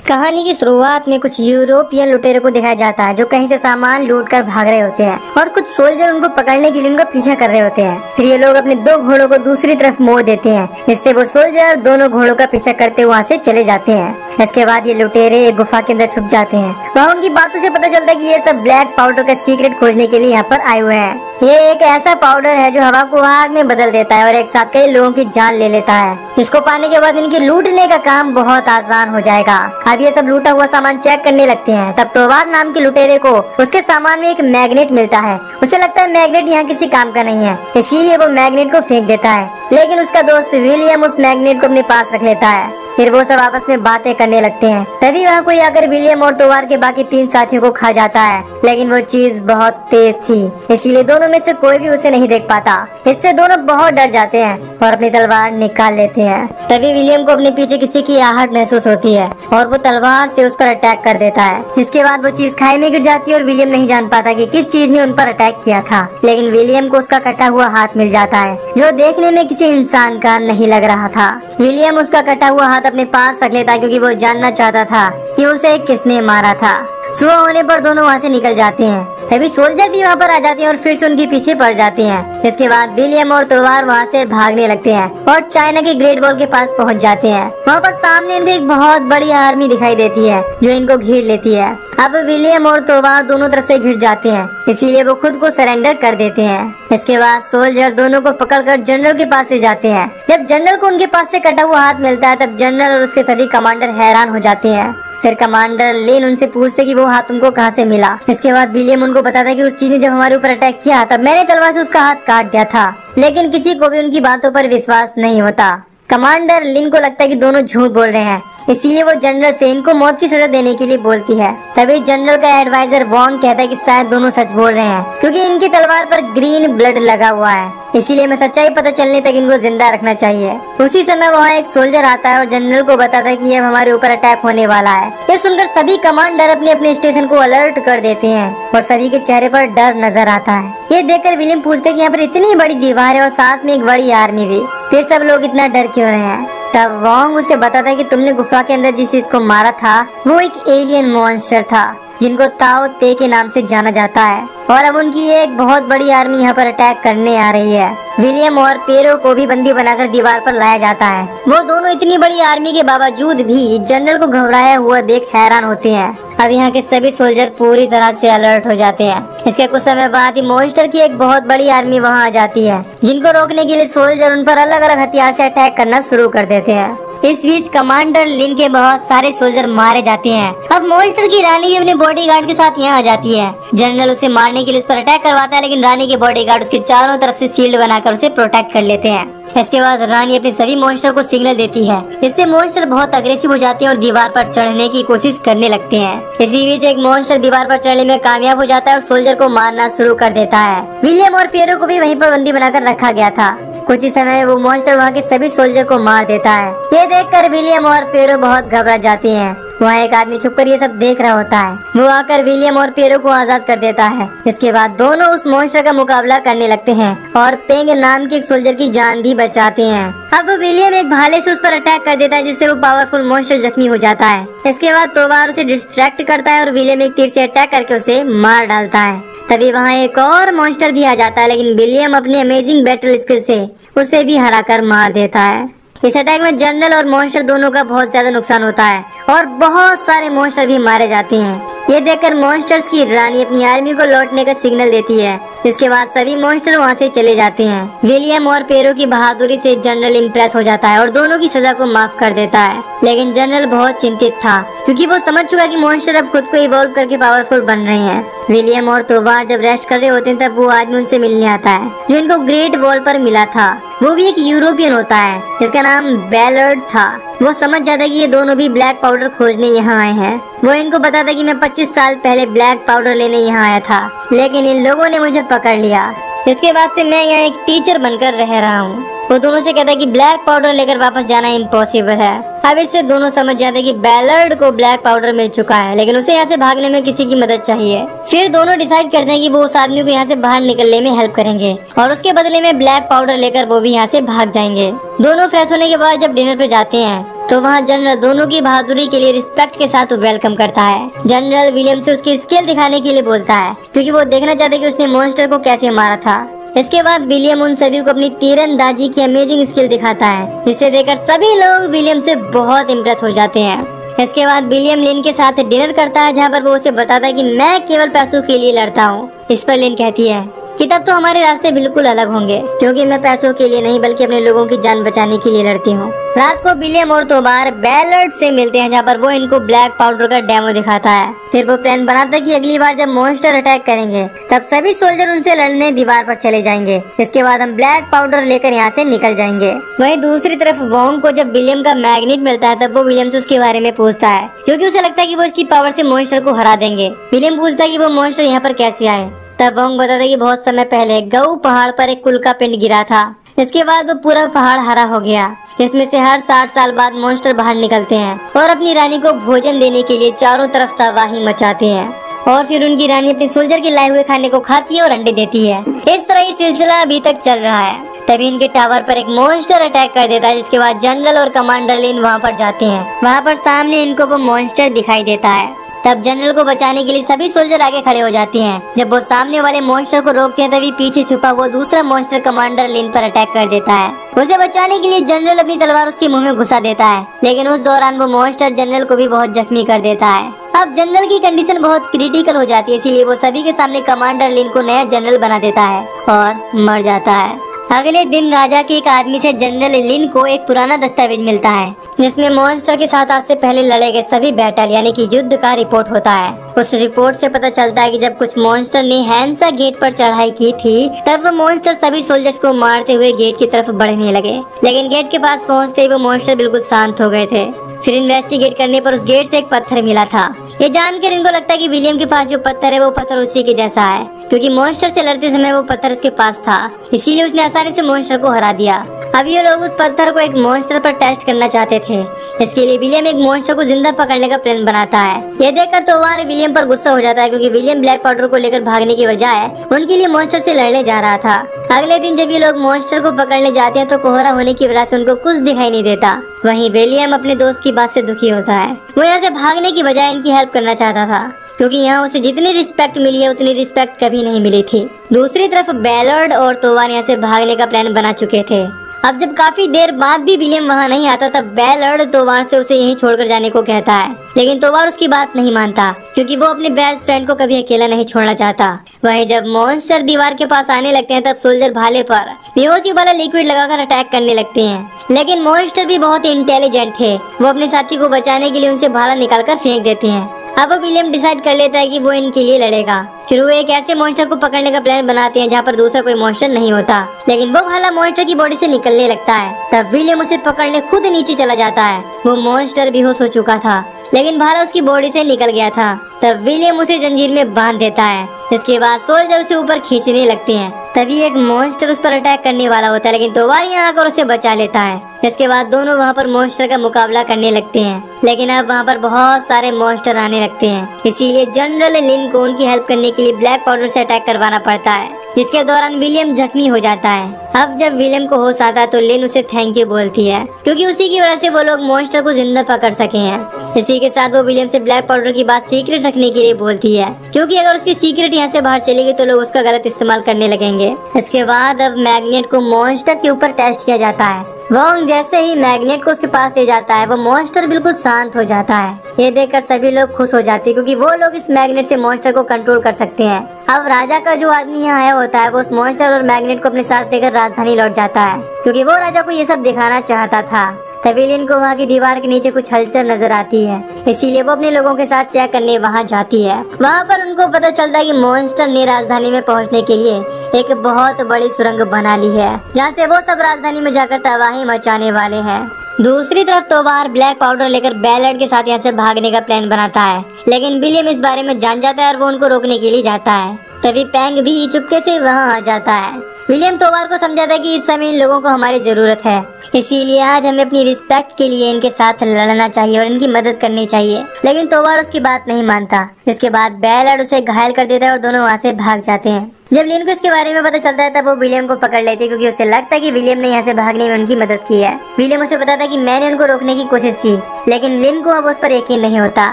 कहानी की शुरुआत में कुछ यूरोपियन लुटेरों को दिखाया जाता है जो कहीं से सामान लूट कर भाग रहे होते हैं और कुछ सोल्जर उनको पकड़ने के लिए उनका पीछा कर रहे होते हैं। फिर ये लोग अपने दो घोड़ों को दूसरी तरफ मोड़ देते हैं। इससे वो सोल्जर दोनों घोड़ों का पीछा करते वहाँ से चले जाते हैं। इसके बाद ये लुटेरे एक गुफा के अंदर छुप जाते हैं। वहाँ उनकी बातों से पता चलता है कि ये सब ब्लैक पाउडर का सीक्रेट खोजने के लिए यहाँ पर आए हुए हैं। ये एक ऐसा पाउडर है जो हवा को आग में बदल देता है और एक साथ कई लोगों की जान ले लेता है। इसको पाने के बाद इनके लूटने का काम बहुत आसान हो जाएगा। अब ये सब लूटा हुआ सामान चेक करने लगते हैं। तब तोवार नाम के लुटेरे को उसके सामान में एक मैग्नेट मिलता है। उसे लगता है मैग्नेट यहाँ किसी काम का नहीं है, इसीलिए वो मैग्नेट को फेंक देता है। लेकिन उसका दोस्त विलियम उस मैग्नेट को अपने पास रख लेता है। फिर वो सब आपस में बातें करने लगते हैं। तभी वहाँ कोई आकर विलियम और तोवार के बाकी 3 साथियों को खा जाता है। लेकिन वो चीज बहुत तेज थी, इसीलिए दोनों में से कोई भी उसे नहीं देख पाता। इससे दोनों बहुत डर जाते हैं और अपनी तलवार निकाल लेते हैं। तभी विलियम को अपने पीछे किसी की आहट महसूस होती है और वो तलवार से उस पर अटैक कर देता है। इसके बाद वो चीज खाई में गिर जाती है और विलियम नहीं जान पाता कि किस चीज ने उन पर अटैक किया था। लेकिन विलियम को उसका कटा हुआ हाथ मिल जाता है जो देखने में किसी इंसान का नहीं लग रहा था। विलियम उसका कटा हुआ हाथ अपने पास रख लेता है क्योंकि वो जानना चाहता था कि उसे किसने मारा था। सुबह होने पर दोनों वहाँ से निकल जाते हैं। तभी सोल्जर भी वहाँ पर आ जाते हैं और फिर से उनके पीछे पड़ जाते हैं। इसके बाद विलियम और तोवार वहाँ से भागने लगते हैं और चाइना के ग्रेट वॉल के पास पहुँच जाते हैं। वहाँ पर सामने इनको एक बहुत बड़ी आर्मी दिखाई देती है जो इनको घेर लेती है। अब विलियम और तोवार दोनों तरफ से घिर जाते हैं, इसीलिए वो खुद को सरेंडर कर देते हैं। इसके बाद सोल्जर दोनों को पकड़कर जनरल के पास ले जाते हैं। जब जनरल को उनके पास से कटा हुआ हाथ मिलता है तब जनरल और उसके सभी कमांडर हैरान हो जाते हैं। फिर कमांडर लिन उनसे पूछते कि वो हाथ तुमको कहाँ से मिला। इसके बाद विलियम उनको बताता है कि उस चीज ने जब हमारे ऊपर अटैक किया तब मैंने तलवार से उसका हाथ काट दिया था। लेकिन किसी को भी उनकी बातों पर विश्वास नहीं होता। कमांडर लिन को लगता है कि दोनों झूठ बोल रहे हैं, इसीलिए वो जनरल से इनको मौत की सजा देने के लिए बोलती है। तभी जनरल का एडवाइजर वॉन कहता है कि शायद दोनों सच बोल रहे हैं क्योंकि इनकी तलवार पर ग्रीन ब्लड लगा हुआ है, इसीलिए हमें सच्चाई पता चलने तक इनको जिंदा रखना चाहिए। उसी समय वहाँ एक सोल्जर आता है और जनरल को बताता है कि अब हमारे ऊपर अटैक होने वाला है। ये सुनकर सभी कमांडर अपने अपने स्टेशन को अलर्ट कर देते हैं और सभी के चेहरे पर डर नजर आता है। ये देखकर विलियम पूछते कि यहाँ पर इतनी बड़ी दीवार है और साथ में एक बड़ी आर्मी भी, फिर सब लोग इतना डर क्यों रहे हैं। तब वोंग उसे बताता है कि तुमने गुफा के अंदर जिस चीज को मारा था वो एक एलियन मॉन्स्टर था जिनको ताओ ते के नाम से जाना जाता है और अब उनकी एक बहुत बड़ी आर्मी यहाँ पर अटैक करने आ रही है। विलियम और पेरो को भी बंदी बनाकर दीवार पर लाया जाता है। वो दोनों इतनी बड़ी आर्मी के बावजूद भी जनरल को घबराया हुआ देख हैरान होते हैं। अब यहाँ के सभी सोल्जर पूरी तरह से अलर्ट हो जाते हैं। इसके कुछ समय बाद ही मॉन्स्टर की एक बहुत बड़ी आर्मी वहाँ आ जाती है, जिनको रोकने के लिए सोल्जर उन पर अलग अलग हथियार से अटैक करना शुरू कर देते हैं। इस बीच कमांडर लिन के बहुत सारे सोल्जर मारे जाते हैं। अब मॉन्स्टर की रानी भी अपने बॉडीगार्ड के साथ यहाँ आ जाती है। जनरल उसे मारने के लिए उस पर अटैक करवाता है, लेकिन रानी के बॉडीगार्ड उसके चारों तरफ से शील्ड बनाकर उसे प्रोटेक्ट कर लेते हैं। इसके बाद रानी अपने सभी मॉन्स्टर को सिग्नल देती है। इससे मॉन्स्टर बहुत अग्रेसिव हो जाते हैं और दीवार पर चढ़ने की कोशिश करने लगते हैं। इसी बीच एक मॉन्स्टर दीवार पर चढ़ने में कामयाब हो जाता है और सोल्जर को मारना शुरू कर देता है। विलियम और पियरो को भी वहीं पर बंदी बनाकर रखा गया था। कुछ ही समय में वो मॉन्स्टर वहाँ के सभी सोल्जर को मार देता है। ये देखकर विलियम और पियरो बहुत घबरा जाते हैं। वहाँ एक आदमी छुपकर ये सब देख रहा होता है। वो आकर विलियम और पियरो को आजाद कर देता है। इसके बाद दोनों उस मॉन्स्टर का मुकाबला करने लगते हैं और पेंग नाम के एक सोल्जर की जान भी बचाते हैं। अब विलियम एक भाले से उस पर अटैक कर देता है, जिससे वो पावरफुल मॉन्स्टर जख्मी हो जाता है। इसके बाद तोवार उसे डिस्ट्रैक्ट करता है और विलियम एक तीर से अटैक करके उसे मार डालता है। तभी वहाँ एक और मॉन्स्टर भी आ जाता है, लेकिन विलियम अपने अमेजिंग बैटल स्किल से उसे भी हराकर मार देता है। इस अटैक में जनरल और मॉन्स्टर दोनों का बहुत ज्यादा नुकसान होता है और बहुत सारे मॉन्स्टर भी मारे जाते हैं। ये देखकर मॉन्स्टर्स की रानी अपनी आर्मी को लौटने का सिग्नल देती है। इसके बाद सभी मॉन्स्टर वहाँ से चले जाते हैं। विलियम और पेरो की बहादुरी से जनरल इम्प्रेस हो जाता है और दोनों की सजा को माफ कर देता है। लेकिन जनरल बहुत चिंतित था क्योंकि वो समझ चुका कि मॉन्स्टर अब खुद को इवॉल्व करके पावरफुल बन रहे हैं। विलियम और तोवार जब रेस्ट कर रहे होते हैं तब वो आदमी उनसे मिलने आता है जो इनको ग्रेट वॉल पर मिला था। वो भी एक यूरोपियन होता है जिसका नाम बैलर्ड था। वो समझ जाता है कि ये दोनों भी ब्लैक पाउडर खोजने यहाँ आए हैं। वो इनको बताता है कि मैं 25 साल पहले ब्लैक पाउडर लेने यहाँ आया था, लेकिन इन लोगों ने मुझे पकड़ लिया। इसके बाद से मैं यहाँ एक टीचर बनकर रह रहा हूँ। वो दोनों से कहता है कि ब्लैक पाउडर लेकर वापस जाना इम्पॉसिबल है। अब इससे दोनों समझ जाते हैं कि बैलर्ड को ब्लैक पाउडर मिल चुका है, लेकिन उसे यहाँ से भागने में किसी की मदद चाहिए। फिर दोनों डिसाइड करते हैं कि वो उस आदमी को यहाँ से बाहर निकलने में हेल्प करेंगे और उसके बदले में ब्लैक पाउडर लेकर वो भी यहाँ से भाग जाएंगे। दोनों फ्रेश होने के बाद जब डिनर पे जाते हैं तो वहाँ जनरल दोनों की बहादुरी के लिए रिस्पेक्ट के साथ वेलकम करता है। जनरल विलियम से उसकी स्किल दिखाने के लिए बोलता है क्योंकि वो देखना चाहते कि उसने मॉन्स्टर को कैसे मारा था। इसके बाद विलियम उन सभी को अपनी तीरंदाजी की अमेजिंग स्किल दिखाता है, जिसे देखकर सभी लोग विलियम से बहुत इम्प्रेस हो जाते हैं। इसके बाद विलियम लिन के साथ डिनर करता है, जहाँ पर वो उसे बताता है कि मैं केवल पैसों के लिए लड़ता हूँ। इस पर लिन कहती है कि तब तो हमारे रास्ते बिल्कुल अलग होंगे, क्योंकि मैं पैसों के लिए नहीं बल्कि अपने लोगों की जान बचाने के लिए लड़ती हूँ। रात को विलियम और तोबार बैलर्ड से मिलते हैं, जहाँ पर वो इनको ब्लैक पाउडर का डेमो दिखाता है। फिर वो प्लान बनाता है कि अगली बार जब मॉन्स्टर अटैक करेंगे तब सभी सोल्जर उनसे लड़ने दीवार पर चले जाएंगे। इसके बाद हम ब्लैक पाउडर लेकर यहाँ से निकल जाएंगे। वहीं दूसरी तरफ वोंग को जब विलियम का मैग्नेट मिलता है तब वो विलियम से उसके बारे में पूछता है, क्योंकि उसे लगता है कि वो इसकी पावर से मॉन्स्टर को हरा देंगे। विलियम पूछता है कि वो मॉन्स्टर यहाँ पर कैसे आए। तब वोंग बताता है कि बहुत समय पहले गऊ पहाड़ पर एक कुल का पिंड गिरा था। इसके बाद वो पूरा पहाड़ हरा हो गया। इसमें से हर 60 साल बाद मॉन्स्टर बाहर निकलते हैं और अपनी रानी को भोजन देने के लिए चारों तरफ तबाही मचाते हैं, और फिर उनकी रानी अपने सोल्जर के लाए हुए खाने को खाती है और अंडे देती है। इस तरह ये सिलसिला अभी तक चल रहा है। तभी इनके टावर पर एक मॉन्स्टर अटैक कर देता है, जिसके बाद जनरल और कमांडर लिन वहाँ पर जाते हैं। वहाँ पर सामने इनको वो मॉन्स्टर दिखाई देता है। तब जनरल को बचाने के लिए सभी सोल्जर आगे खड़े हो जाते हैं। जब वो सामने वाले मॉन्स्टर को रोकते हैं तभी पीछे छुपा वो दूसरा मॉन्स्टर कमांडर लिन पर अटैक कर देता है। उसे बचाने के लिए जनरल अपनी तलवार उसके मुंह में घुसा देता है, लेकिन उस दौरान वो मॉन्स्टर जनरल को भी बहुत जख्मी कर देता है। अब जनरल की कंडीशन बहुत क्रिटिकल हो जाती है, इसीलिए वो सभी के सामने कमांडर लिन को नया जनरल बना देता है और मर जाता है। अगले दिन राजा के एक आदमी से जनरल लिन को एक पुराना दस्तावेज मिलता है, जिसमें मॉन्स्टर के साथ आज से पहले लड़े गए सभी बैटल यानी कि युद्ध का रिपोर्ट होता है। उस रिपोर्ट से पता चलता है कि जब कुछ मॉन्स्टर ने हैंसा गेट पर चढ़ाई की थी तब वो मॉन्स्टर सभी सोल्जर्स को मारते हुए गेट की तरफ बढ़ने लगे, लेकिन गेट के पास पहुंचते ही वो मॉन्स्टर बिल्कुल शांत हो गए थे। फिर इन्वेस्टिगेट करने पर उस गेट से एक पत्थर मिला था। ये जानकर इनको लगता है कि विलियम के पास जो पत्थर है वो पत्थर उसी के जैसा है, क्योंकि मॉन्स्टर से लड़ते समय वो पत्थर उसके पास था, इसीलिए उसने आसानी से मॉन्स्टर को हरा दिया। अब ये लोग उस पत्थर को एक मॉन्स्टर पर टेस्ट करना चाहते थे। इसके लिए विलियम एक मॉन्स्टर को जिंदा पकड़ने का प्लान बनाता है। ये देखकर तोवार विलियम पर गुस्सा हो जाता है, क्योंकि विलियम ब्लैक पाउडर को लेकर भागने की बजाय उनके लिए मॉन्स्टर से लड़ने जा रहा था। अगले दिन जब ये लोग मॉन्स्टर को पकड़ने जाते हैं तो कोहरा होने की वजह से उनको कुछ दिखाई नहीं देता। वहीं विलियम अपने दोस्त की बात से दुखी होता है। वो यहाँ से भागने की बजाय इनकी हेल्प करना चाहता था, क्योंकि यहाँ उसे जितनी रिस्पेक्ट मिली है उतनी रिस्पेक्ट कभी नहीं मिली थी। दूसरी तरफ बैलर्ड और तोवार यहाँ से भागने का प्लान बना चुके थे। अब जब काफी देर बाद भी विलियम वहाँ नहीं आता तब बैलर्ड तोवार से उसे यहीं छोड़कर जाने को कहता है, लेकिन तोवार उसकी बात नहीं मानता, क्योंकि वो अपने बेस्ट फ्रेंड को कभी अकेला नहीं छोड़ना चाहता। वहीं जब मॉन्स्टर दीवार के पास आने लगते हैं तब सोल्जर भाले पर बेहोशी वाला लिक्विड लगाकर अटैक करने लगते हैं, लेकिन मॉन्स्टर भी बहुत इंटेलिजेंट थे। वो अपने साथी को बचाने के लिए उनसे भाला निकालकर फेंक देते हैं। अब विलियम डिसाइड कर लेता है कि वो इनके लिए लड़ेगा। फिर वो एक ऐसे मॉन्स्टर को पकड़ने का प्लान बनाते हैं जहाँ पर दूसरा कोई मॉन्स्टर नहीं होता, लेकिन वो भाला मॉन्स्टर की बॉडी से निकलने लगता है। तब विलियम उसे पकड़ने खुद नीचे चला जाता है। वो मॉन्स्टर बेहोश हो चुका था, लेकिन भाला उसकी बॉडी से निकल गया था। तब विलियम उसे जंजीर में बांध देता है। इसके बाद सोल्जर उसे ऊपर खींचने लगते हैं। तभी एक मॉन्स्टर उस पर अटैक करने वाला होता है, लेकिन तोवार यहाँ आकर उसे बचा लेता है। इसके बाद दोनों वहाँ पर मॉन्स्टर का मुकाबला करने लगते हैं, लेकिन अब वहाँ पर बहुत सारे मॉन्स्टर आने लगते हैं। इसीलिए जनरल लिन को उनकी हेल्प करने के लिए ब्लैक पाउडर से अटैक करवाना पड़ता है, जिसके दौरान विलियम जख्मी हो जाता है। अब जब विलियम को होश आता है तो लिन उसे थैंक यू बोलती है, क्योंकि उसी की वजह से वो लोग मॉन्स्टर को जिंदा पकड़ सके हैं। इसी के साथ वो विलियम से ब्लैक पाउडर की बात सीक्रेट रखने के लिए बोलती है, क्योंकि अगर उसकी सीक्रेट यहाँ से बाहर चली गई तो लोग उसका गलत इस्तेमाल करने लगेंगे। इसके बाद अब मैग्नेट को मॉन्स्टर के ऊपर टेस्ट किया जाता है। वोंग जैसे ही मैग्नेट को उसके पास ले जाता है वो मॉन्स्टर बिल्कुल शांत हो जाता है। ये देखकर सभी लोग खुश हो जाते हैं, क्योंकि वो लोग इस मैग्नेट से मॉन्स्टर को कंट्रोल कर सकते हैं। अब राजा का जो आदमी यहाँ आया होता है वो उस मॉन्स्टर और मैग्नेट को अपने साथ लेकर राजधानी लौट जाता है, क्योंकि वो राजा को ये सब दिखाना चाहता था। तभी लिन को वहाँ की दीवार के नीचे कुछ हलचल नजर आती है, इसीलिए वो अपने लोगों के साथ चेक करने वहाँ जाती है। वहाँ पर उनको पता चलता है कि मॉन्स्टर ने राजधानी में पहुँचने के लिए एक बहुत बड़ी सुरंग बना ली है, जहाँ से वो सब राजधानी में जाकर तबाही मचाने वाले हैं। दूसरी तरफ तोवार ब्लैक पाउडर लेकर बैलर्ड के साथ यहाँ से भागने का प्लान बनाता है, लेकिन विलियम इस बारे में जान जाता है और वो उनको रोकने के लिए जाता है। तभी पैंग भी चुपके से वहाँ आ जाता है। विलियम तोवार को समझाता है कि इस समय इन लोगों को हमारी जरूरत है, इसीलिए आज हमें अपनी रिस्पेक्ट के लिए इनके साथ लड़ना चाहिए और इनकी मदद करनी चाहिए, लेकिन तोवार उसकी बात नहीं मानता। इसके बाद बैलर्ड उसे घायल कर देता है और दोनों वहाँ से भाग जाते हैं। जब लिन को इसके बारे में पता चलता है तब वो विलियम को पकड़ लेती है, क्योंकि उसे लगता है कि विलियम ने यहाँ से भागने में उनकी मदद की है। विलियम उसे बताता कि मैंने उनको रोकने की कोशिश की, लेकिन लिन को अब उस पर यकीन नहीं होता।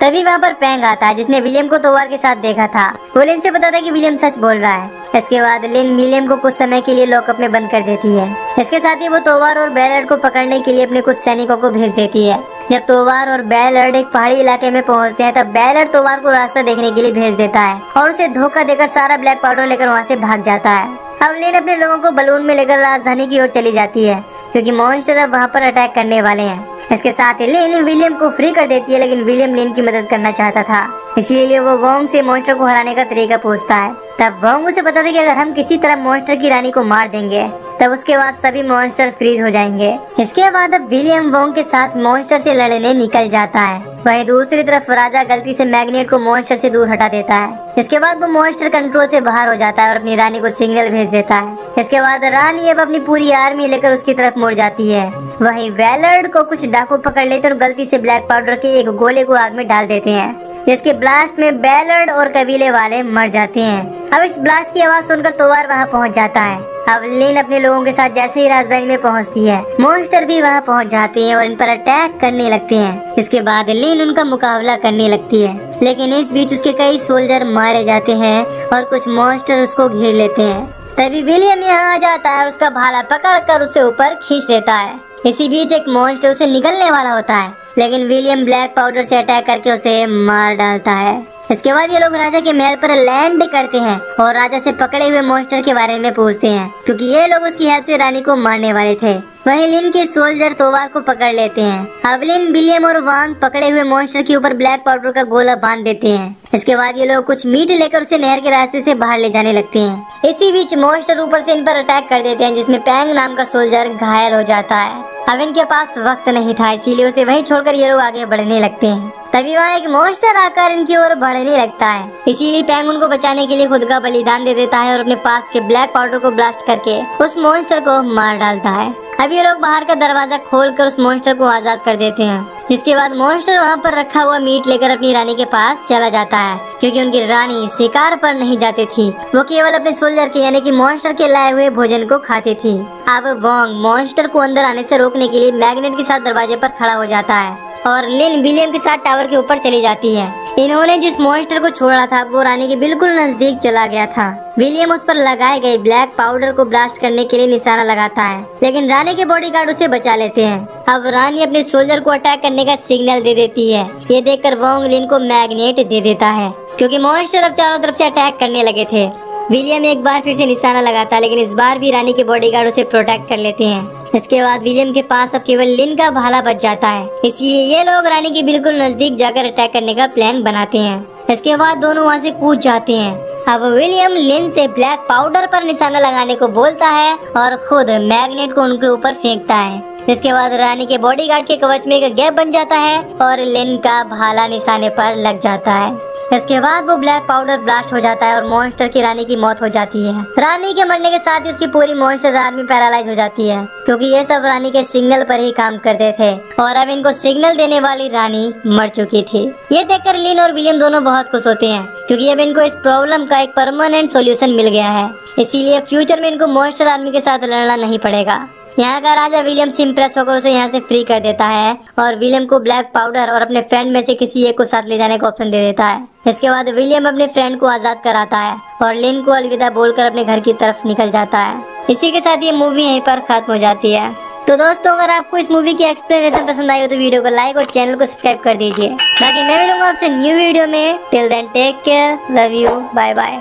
तभी वहाँ पर पैंग आता है, जिसने विलियम को तोवार के साथ देखा था। वो लिन से बताता है कि विलियम सच बोल रहा है। इसके बाद लिन विलियम को कुछ समय के लिए लॉकअप में बंद कर देती है। इसके साथ ही वो तोवार और बेलार्ड को पकड़ने के लिए अपने कुछ सैनिकों को भेज देती है। जब तोवार और बेलार्ड एक पहाड़ी इलाके में पहुंचते हैं तब बेलार्ड तोवार को रास्ता देखने के लिए भेज देता है और उसे धोखा देकर सारा ब्लैक पाउडर लेकर वहाँ से भाग जाता है। अब लिन अपने लोगों को बलून में लेकर राजधानी की ओर चली जाती है, क्योंकि मॉन्स्टर अब वहाँ पर अटैक करने वाले हैं। इसके साथ ही लिन विलियम को फ्री कर देती है, लेकिन विलियम लिन की मदद करना चाहता था, इसीलिए वो वोंग से मॉन्स्टर को हराने का तरीका पूछता है। तब वोंग उसे बताता है कि अगर हम किसी तरह मॉन्स्टर की रानी को मार देंगे तब उसके बाद सभी मॉन्स्टर फ्रीज हो जाएंगे। इसके बाद अब विलियम वोंग के साथ मॉन्स्टर से लड़ने निकल जाता है। वहीं दूसरी तरफ राजा गलती से मैग्नेट को मॉन्स्टर से दूर हटा देता है। इसके बाद वो मॉन्स्टर कंट्रोल से बाहर हो जाता है और अपनी रानी को सिग्नल भेज देता है। इसके बाद रानी अब अपनी पूरी आर्मी लेकर उसकी तरफ मुड़ जाती है। वहीं बेलार्ड को कुछ डाकू पकड़ लेते और गलती से ब्लैक पाउडर के एक गोले को आग में डाल देते हैं, जिसके ब्लास्ट में बेलार्ड और कबीले वाले मर जाते हैं। अब इस ब्लास्ट की आवाज सुनकर तोवार वहां पहुंच जाता है। अब लिन अपने लोगों के साथ जैसे ही राजधानी में पहुंचती है, मॉन्स्टर भी वहां पहुंच जाते हैं और इन पर अटैक करने लगते हैं। इसके बाद लिन उनका मुकाबला करने लगती है, लेकिन इस बीच उसके कई सोल्जर मारे जाते हैं और कुछ मॉन्स्टर उसको घेर लेते हैं। तभी विलियम यहाँ आ जाता है और उसका भाला पकड़कर उसे ऊपर खींच लेता है। इसी बीच एक मॉन्स्टर उसे निगलने वाला होता है, लेकिन विलियम ब्लैक पाउडर से अटैक करके उसे मार डालता है। इसके बाद ये लोग राजा के महल पर लैंड करते हैं और राजा से पकड़े हुए मॉन्स्टर के बारे में पूछते हैं, क्योंकि ये लोग उसकी हेल्प से रानी को मारने वाले थे। वहीं लिन के सोल्जर तोवार को पकड़ लेते हैं। अब लिन विलियम और वांग पकड़े हुए मॉन्स्टर के ऊपर ब्लैक पाउडर का गोला बांध देते हैं। इसके बाद ये लोग कुछ मीट लेकर उसे नहर के रास्ते से बाहर ले जाने लगते हैं। इसी बीच मॉन्स्टर ऊपर से इन पर अटैक कर देते हैं, जिसमें पैंग नाम का सोल्जर घायल हो जाता है। अब इनके पास वक्त नहीं था, इसीलिए उसे वहीं छोड़कर ये लोग आगे बढ़ने लगते हैं। तभी वहाँ एक मॉन्स्टर आकर इनकी ओर बढ़ने लगता है, इसीलिए पैंग उनको बचाने के लिए खुद का बलिदान दे देता है और अपने पास के ब्लैक पाउडर को ब्लास्ट करके उस मॉन्स्टर को मार डालता है। अब ये लोग बाहर का दरवाजा खोलकर उस मॉन्स्टर को आजाद कर देते हैं, जिसके बाद मॉन्स्टर वहाँ पर रखा हुआ मीट लेकर अपनी रानी के पास चला जाता है, क्योंकि उनकी रानी शिकार पर नहीं जाती थी, वो केवल अपने सोल्जर के यानी कि मॉन्स्टर के लाए हुए भोजन को खाती थी। अब वोंग मॉन्स्टर को अंदर आने से रोकने के लिए मैग्नेट के साथ दरवाजे पर खड़ा हो जाता है और लिन विलियम के साथ टावर के ऊपर चली जाती है। इन्होंने जिस मॉन्स्टर को छोड़ा था वो रानी के बिल्कुल नजदीक चला गया था। विलियम उस पर लगाए गए ब्लैक पाउडर को ब्लास्ट करने के लिए निशाना लगाता है, लेकिन रानी के बॉडीगार्ड उसे बचा लेते हैं। अब रानी अपने सोल्जर को अटैक करने का सिग्नल दे देती है। ये देखकर वोंग लिन को मैग्नेट दे देता है, क्योंकि मॉन्स्टर अब चारों तरफ से अटैक करने लगे थे। विलियम एक बार फिर से निशाना लगाता है, लेकिन इस बार भी रानी के बॉडीगार्ड उसे प्रोटेक्ट कर लेते हैं। इसके बाद विलियम के पास अब केवल लिन का भाला बच जाता है, इसीलिए ये लोग रानी के बिल्कुल नजदीक जाकर अटैक करने का प्लान बनाते हैं। इसके बाद दोनों वहाँ से कूद जाते हैं। अब विलियम लिन से ब्लैक पाउडर पर निशाना लगाने को बोलता है और खुद मैग्नेट को उनके ऊपर फेंकता है। इसके बाद रानी के बॉडीगार्ड के कवच में एक गैप बन जाता है और लिन का भाला निशाने पर लग जाता है। इसके बाद वो ब्लैक पाउडर ब्लास्ट हो जाता है और मॉन्स्टर की रानी की मौत हो जाती है। रानी के मरने के साथ ही उसकी पूरी मॉन्स्टर आर्मी पैरालाइज हो जाती है, क्योंकि ये सब रानी के सिग्नल पर ही काम करते थे और अब इनको सिग्नल देने वाली रानी मर चुकी थी। ये देखकर लिन और विलियम दोनों बहुत खुश होते हैं, क्योंकि अब इनको इस प्रॉब्लम का एक परमानेंट सॉल्यूशन मिल गया है। इसीलिए फ्यूचर में इनको मॉन्स्टर आर्मी के साथ लड़ना नहीं पड़ेगा। यहाँ का राजा विलियम से इम्प्रेस होकर उसे यहाँ से फ्री कर देता है और विलियम को ब्लैक पाउडर और अपने फ्रेंड में से किसी एक को साथ ले जाने का ऑप्शन दे देता है। इसके बाद विलियम अपने फ्रेंड को आजाद कराता है और लिन को अलविदा बोलकर अपने घर की तरफ निकल जाता है। इसी के साथ ये मूवी यहीं पर खत्म हो जाती है। तो दोस्तों, अगर आपको इस मूवी की एक्सप्लेनेशन पसंद आई हो तो वीडियो को लाइक और चैनल को सब्सक्राइब कर दीजिए। बाकी मैं मिलूंगा आपसे न्यू वीडियो में। Till then take care, love you, bye bye.